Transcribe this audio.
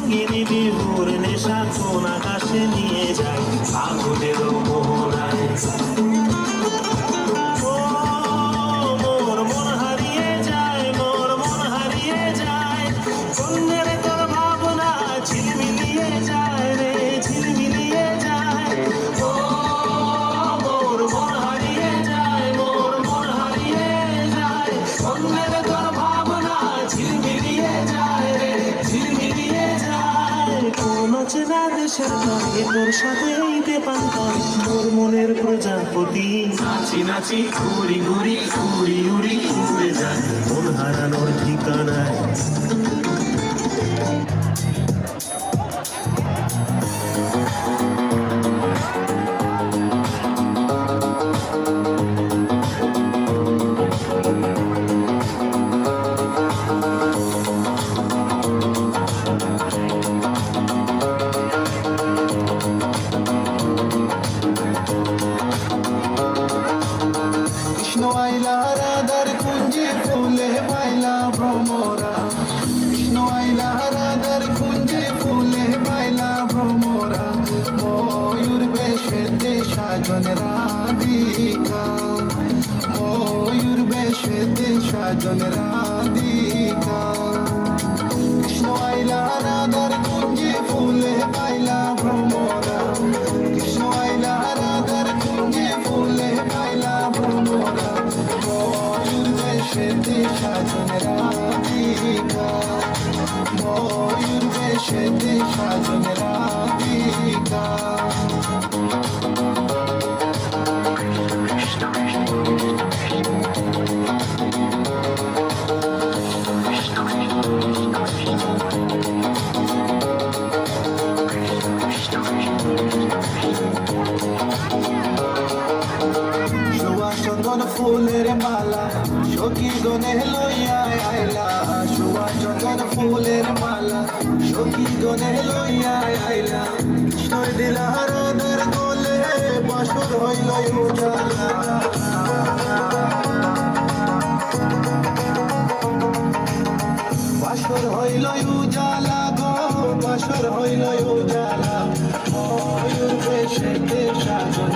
রঙিনী বিহুর নেশা কোন আকাশে নিয়ে যায় আগুনের মোহনায়। ও মোর মন হারিয়ে যায়, মোর মন হারিয়ে যায়, অন্যের তোর ভাবনা ঝিলমিলিয়ে যায় রে, ঝিলমিলিয়ে যায়। ও মোর মন হারিয়ে যায়, মোর মন হারিয়ে যায়, অন্যের তোর ভাবনা ঝিলমিলিয়ে যায় রে, ঝিলমিলিয়ে যায়। কোন চেনা দেশের গায়ে তোর সাথে ঈদে পান্তাই মোর মনের প্রজাপতি নাচি নাচি ঘুরি ঘুরি উড়ি উড়ি উড়ে যায় মন হারানোর ঠিকানায়। কৃষ্ণ আইলা রাধার কুঞ্জে ফুলে পাইলা ভ্রমরা, কৃষ্ণ আইলা রাধার কুঞ্জে ফুলে পাইলা ভ্রমরা, ময়ূর বেশেতে সাজন রাধিকা, ময়ূর বেশেতে সাজন রাধিকা। কৃষ্ণ আইলা রাধার কুঞ্জে ফুলে পাইলা ভ্রমরা, কৃষ্ণ আইলা রাধার কুঞ্জে ফুলে পাইলা ভ্রমরা, ময়ূর বেশেতে সাজন রাধিকা, ময়ূর বেশেতে সাজন রাধিকা। চন্দন ফুলের মালা সখী গনে লইয়া আইলা, সুয়া চন্দন ফুলের মালা সখী গনে লইয়া আইলা। কৃষ্ণর দিলা রাধার কোলে বাসর হইল উজালা, বাসর হইল উজালা গো, বাসর হইল উজালা, ময়ূর বেশেতে সাজন